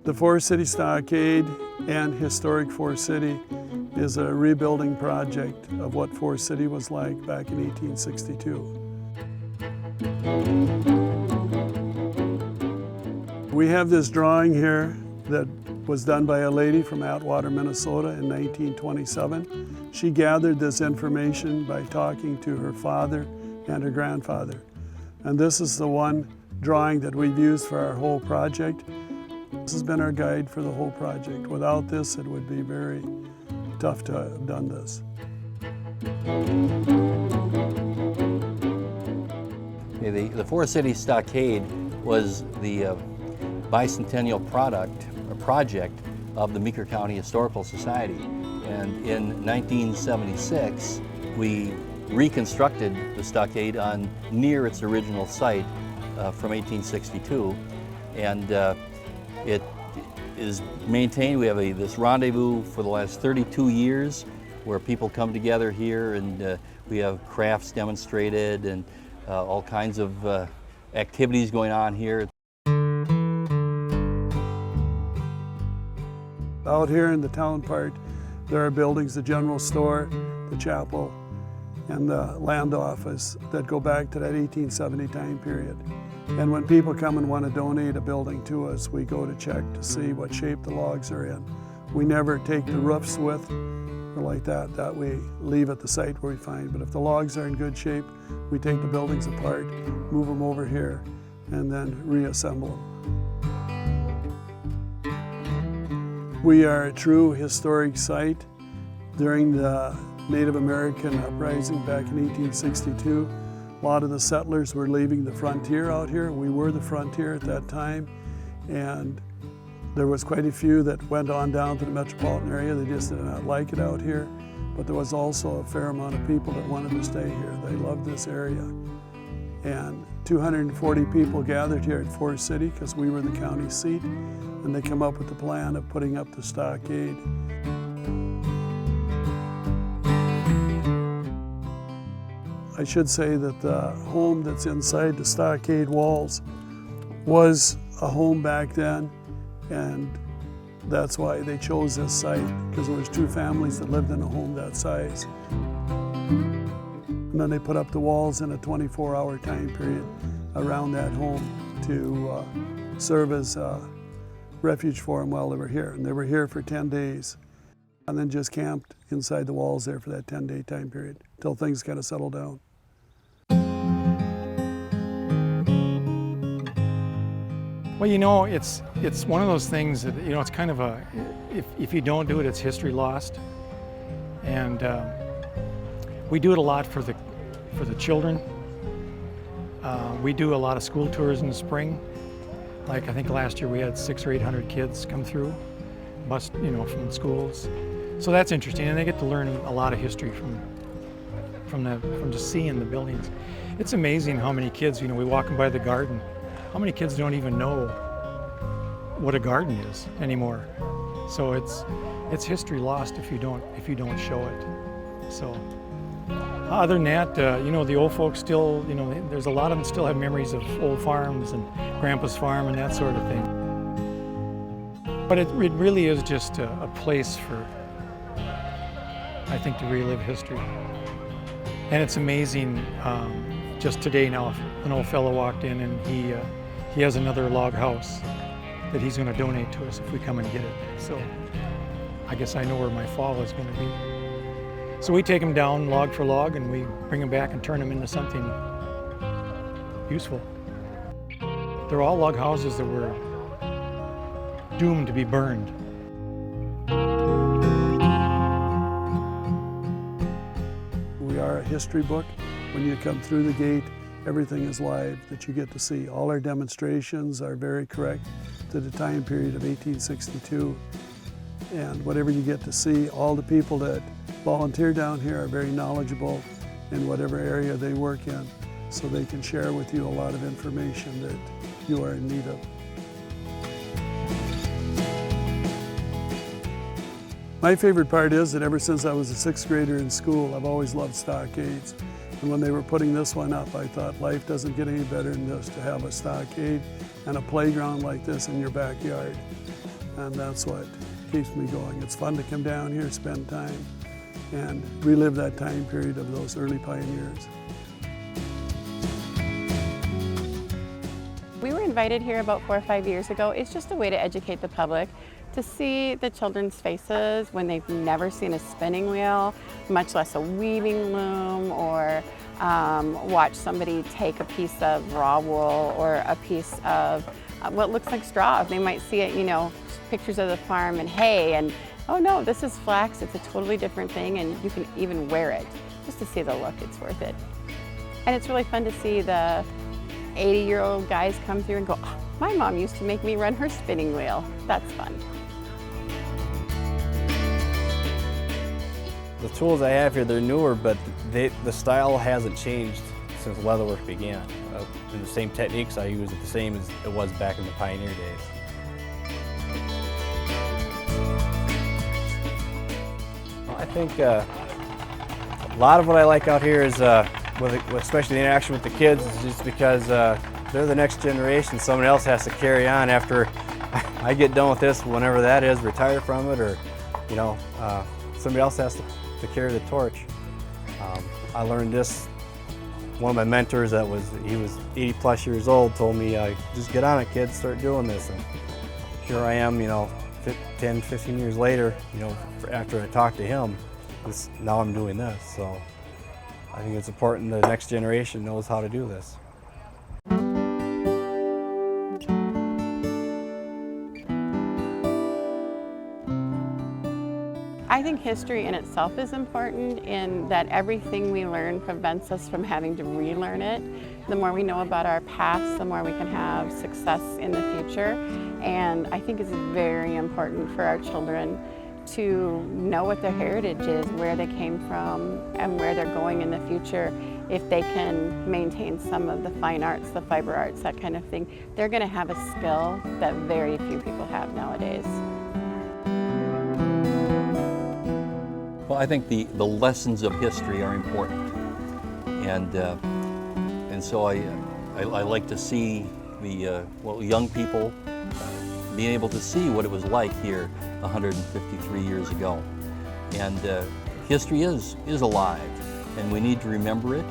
The Forest City Stockade and Historic Forest City is a rebuilding project of what Forest City was like back in 1862. We have this drawing here that was done by a lady from Atwater, Minnesota in 1927. She gathered this information by talking to her father and her grandfather. And this is the one drawing that we've used for our whole project. This has been our guide for the whole project. Without this, it would be very tough to have done this. The Forest City Stockade was the bicentennial project of the Meeker County Historical Society. And in 1976, we reconstructed the stockade near its original site from 1862. And it is maintained. We have this rendezvous for the last 32 years where people come together here, and we have crafts demonstrated and all kinds of activities going on here. Out here in the town part, there are buildings, the general store, the chapel, and the land office that go back to that 1870 time period. And when people come and want to donate a building to us, we go to check to see what shape the logs are in. We never take the roofs with or like that. That we leave at the site where we find. But if the logs are in good shape, we take the buildings apart, move them over here, and then reassemble them. We are a true historic site. During the Native American uprising back in 1862, a lot of the settlers were leaving the frontier out here. We were the frontier at that time, and there was quite a few that went on down to the metropolitan area. They just did not like it out here, but there was also a fair amount of people that wanted to stay here. They loved this area. And 240 people gathered here at Forest City because we were the county seat, and they come up with the plan of putting up the stockade. I should say that the home that's inside the stockade walls was a home back then, and that's why they chose this site, because there was 2 families that lived in a home that size. And then they put up the walls in a 24-hour time period around that home to serve as a refuge for them while they were here. And they were here for 10 days and then just camped inside the walls there for that 10-day time period until things kind of settled down. Well, you know, it's one of those things that, you know, it's kind of a, if you don't do it, it's history lost. And we do it a lot for the children. We do a lot of school tours in the spring. Like I think last year we had 600 or 800 kids come through, from schools. So that's interesting, and they get to learn a lot of history from just seeing the buildings. It's amazing how many kids, we walking by the garden, how many kids don't even know what a garden is anymore. So it's history lost if you don't show it. So other than that, the old folks still, there's a lot of them still have memories of old farms and Grandpa's farm and that sort of thing. But it really is just a place for, I think, to relive history. And it's amazing, just today now, an old fellow walked in and he has another log house that he's going to donate to us if we come and get it. So I guess I know where my fall is going to be. So we take them down log for log and we bring them back and turn them into something useful. They're all log houses that were doomed to be burned. We are a history book. When you come through the gate, everything is live that you get to see. All our demonstrations are very correct to the time period of 1862. And whatever you get to see, all the people that volunteer down here are very knowledgeable in whatever area they work in, so they can share with you a lot of information that you are in need of. My favorite part is that ever since I was a 6th grader in school, I've always loved stockades. And when they were putting this one up, I thought life doesn't get any better than this, to have a stockade and a playground like this in your backyard. and that's what keeps me going. It's fun to come down here, spend time, and relive that time period of those early pioneers. We were invited here about 4 or 5 years ago. It's just a way to educate the public, to see the children's faces when they've never seen a spinning wheel, much less a weaving loom, or watch somebody take a piece of raw wool or a piece of what looks like straw. They might see it, you know, pictures of the farm and hay, and oh no, this is flax. It's a totally different thing, and you can even wear it. Just to see the look, it's worth it. And it's really fun to see the 80-year-old guys come through and go, oh, my mom used to make me run her spinning wheel. That's fun. The tools I have here, they're newer, but the style hasn't changed since leatherwork began. And the same techniques I use are the same as it was back in the pioneer days. Well, I think a lot of what I like out here is, especially the interaction with the kids, is just because they're the next generation. Someone else has to carry on after I get done with this, whenever that is, retire from it, or you know, somebody else has to carry the torch. I learned this. One of my mentors, he was 80 plus years old, told me, just get on it, kids, start doing this. And here I am, you know, 10, 15 years later, you know, after I talked to him, now I'm doing this. So I think it's important the next generation knows how to do this. I think history in itself is important in that everything we learn prevents us from having to relearn it. The more we know about our past, the more we can have success in the future. And I think it's very important for our children to know what their heritage is, where they came from, and where they're going in the future. If they can maintain some of the fine arts, the fiber arts, that kind of thing, they're going to have a skill that very few people have nowadays. Well, I think the lessons of history are important, and so I like to see the young people being able to see what it was like here 153 years ago, and history is alive, and we need to remember it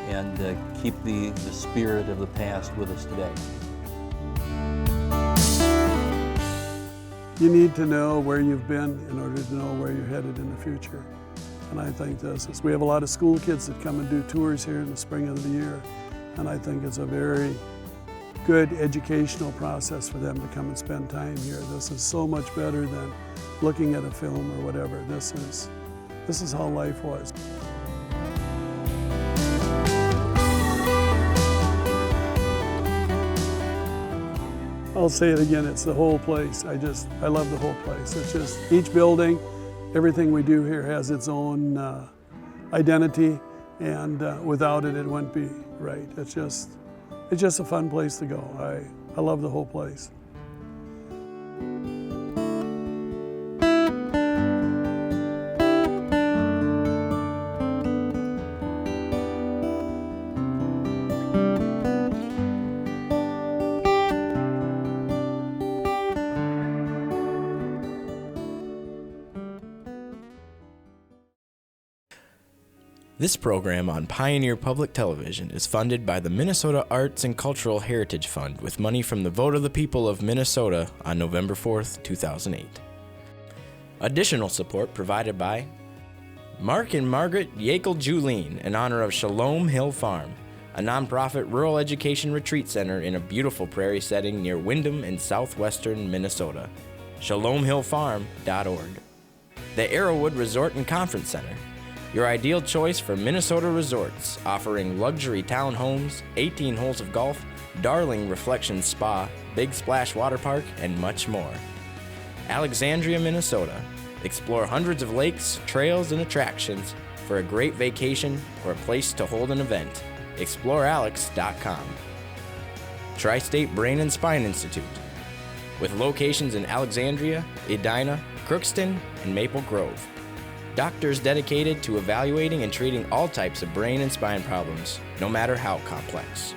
and keep the spirit of the past with us today. You need to know where you've been in order to know where you're headed in the future. And I think we have a lot of school kids that come and do tours here in the spring of the year. And I think it's a very good educational process for them to come and spend time here. This is so much better than looking at a film or whatever. This is how life was. I'll say it again, it's the whole place. I love the whole place. It's just each building, everything we do here has its own identity, and without it, it wouldn't be right. It's just a fun place to go. I love the whole place. This program on Pioneer Public Television is funded by the Minnesota Arts and Cultural Heritage Fund with money from the vote of the people of Minnesota on November 4th, 2008. Additional support provided by Mark and Margaret Yakel-Julien in honor of Shalom Hill Farm, a nonprofit rural education retreat center in a beautiful prairie setting near Windham in southwestern Minnesota. ShalomHillFarm.org. The Arrowwood Resort and Conference Center, your ideal choice for Minnesota resorts, offering luxury townhomes, 18 holes of golf, Darling Reflections Spa, Big Splash Water Park, and much more. Alexandria, Minnesota. Explore hundreds of lakes, trails, and attractions for a great vacation or a place to hold an event. ExploreAlex.com. Tri-State Brain and Spine Institute, with locations in Alexandria, Edina, Crookston, and Maple Grove. Doctors dedicated to evaluating and treating all types of brain and spine problems, no matter how complex.